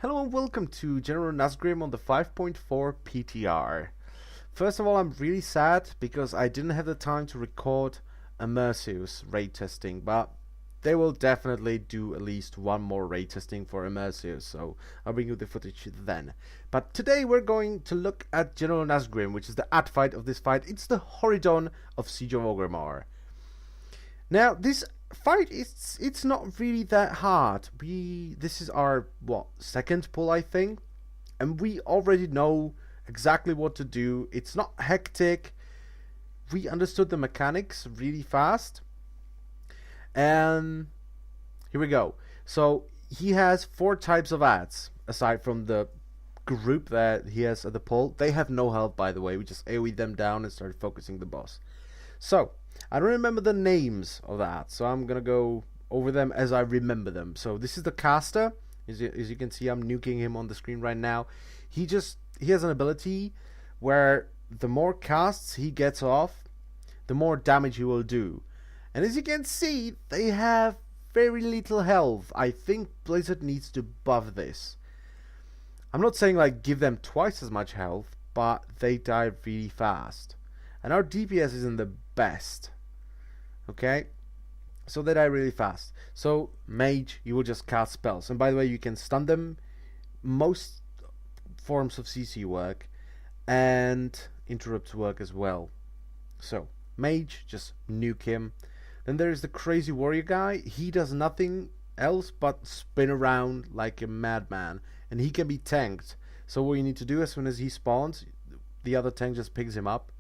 Hello and welcome to General Nazgrim on the 5.4 PTR. First of all, I'm really sad because I didn't have the time to record a Immersius raid testing, but they will definitely do at least one more raid testing for Immersius, so I'll bring you the footage then. But today we're going to look at General Nazgrim, which is the ad fight of this fight. It's the Horidon of Siege of Orgrimmar. Now, this fight it's not really that hard. This is our second pull, I think, and we already know exactly what to do. It's not hectic. We understood the mechanics really fast, and here we go. So he has 4 types of ads aside from the group that he has at the pull. They have no health, by the way. We just AoE them down and start focusing the boss. So I don't remember the names of that, so I'm gonna go over them as I remember them. So this is the caster. As you can see, I'm nuking him on the screen right now. He has an ability where the more casts he gets off, the more damage he will do. And as you can see, they have very little health. I think Blizzard needs to buff this. I'm not saying like give them twice as much health, but they die really fast. And our DPS isn't the best. Okay? So they die really fast. So mage, you will just cast spells. And by the way, you can stun them. Most forms of CC work. And interrupts work as well. So mage, just nuke him. Then there's the crazy warrior guy. He does nothing else but spin around like a madman. And he can be tanked. So what you need to do as soon as he spawns, the other tank just picks him up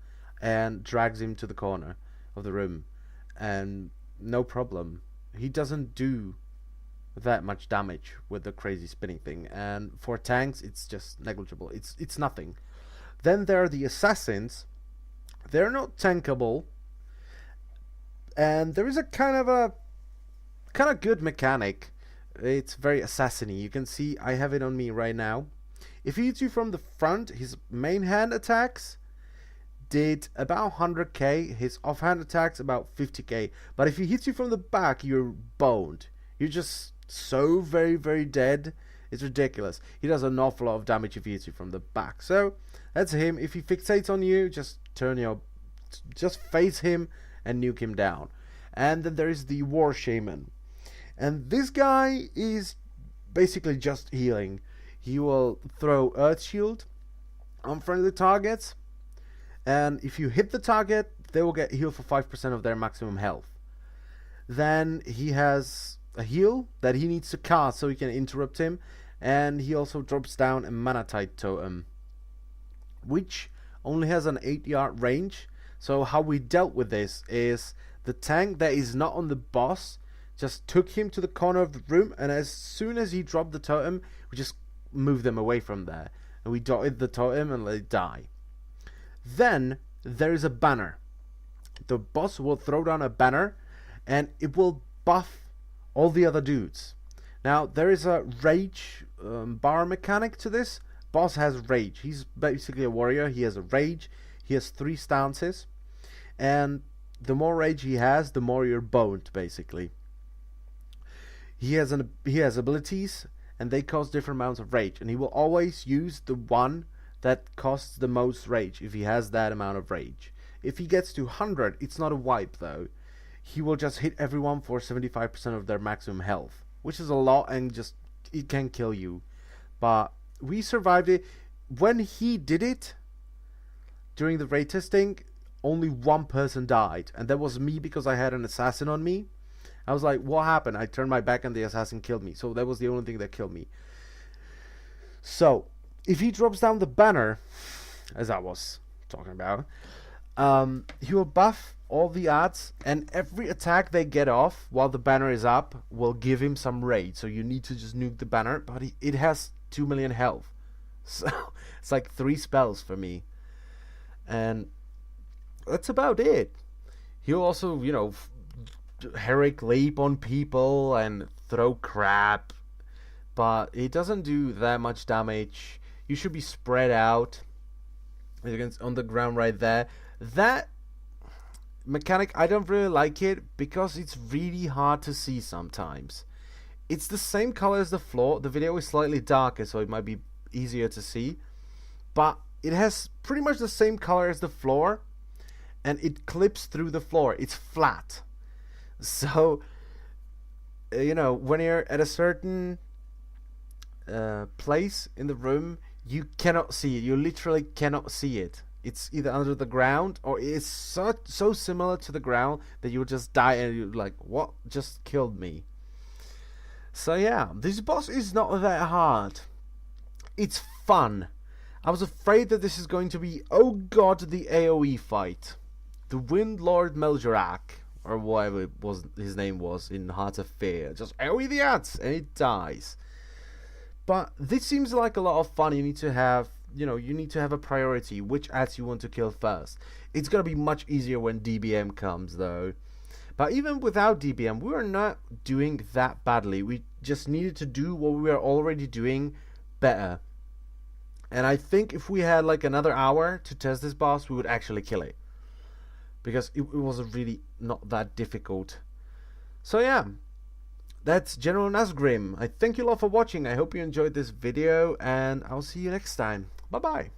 and drags him to the corner of the room, and no problem. He doesn't do that much damage with the crazy spinning thing, and for tanks it's just negligible. It's nothing. Then there are the assassins. They're not tankable, and there is a kind of good mechanic. It's very assassin-y. You can see I have it on me right now. If he hits you from the front, his main hand attacks did about 100k, his offhand attacks about 50k, but if he hits you from the back, you're boned. You're just so very dead. It's ridiculous. He does an awful lot of damage if he hits you from the back. So that's him. If he fixates on you, just face him and nuke him down. And then there is the War Shaman, and this guy is basically just healing. He will throw Earth Shield on friendly targets, and if you hit the target, they will get healed for 5% of their maximum health. Then he has a heal that he needs to cast so he can interrupt him, and he also drops down a Manatite Totem, which only has an 8-yard range. So how we dealt with this is the tank that is not on the boss just took him to the corner of the room, and as soon as he dropped the totem, we just moved them away from there, and we dotted the totem and let it die. Then there is a banner. The boss will throw down a banner and it will buff all the other dudes. Now there is a rage bar mechanic to this. Boss has rage. He's basically a warrior. He has a rage. He has 3 stances, and the more rage he has, the more you're boned basically. He has abilities, and they cause different amounts of rage, and he will always use the one that costs the most rage if he has that amount of rage. If he gets to 100, it's not a wipe though. He will just hit everyone for 75% of their maximum health, which is a lot, and just it can kill you. But we survived it. When he did it during the raid testing, only 1 person died, and that was me because I had an assassin on me. I was like, what happened? I turned my back and the assassin killed me. So that was the only thing that killed me. So if he drops down the banner, as I was talking about, he will buff all the ads, and every attack they get off while the banner is up will give him some rage. So you need to just nuke the banner, but it has 2 million health. So it's like 3 spells for me. And that's about it. He'll also, heroic leap on people and throw crap, but it doesn't do that much damage. You should be spread out, as you can see on the ground right there. That mechanic, I don't really like it because it's really hard to see sometimes. It's the same color as the floor. The video is slightly darker, so it might be easier to see. But it has pretty much the same color as the floor, and it clips through the floor. It's flat. So, you know, when you're at a certain place in the room, you cannot see it. You literally cannot see it. It's either under the ground, or it's so similar to the ground that you would just die and you're like, what just killed me? So yeah, this boss is not that hard. It's fun. I was afraid that this is going to be, oh god, the AoE fight. The Wind Lord Meljorak, or whatever it was, his name was in Heart of Fear. Just AoE the ads, and it dies. But this seems like a lot of fun. You need to have, you know, you need to have a priority, which ads you want to kill first. It's gonna be much easier when DBM comes, though. But even without DBM, we were not doing that badly. We just needed to do what we were already doing better. And I think if we had like another hour to test this boss, we would actually kill it. Because it was really not that difficult. So yeah, that's General Nazgrim. I thank you all for watching. I hope you enjoyed this video, and I'll see you next time. Bye bye.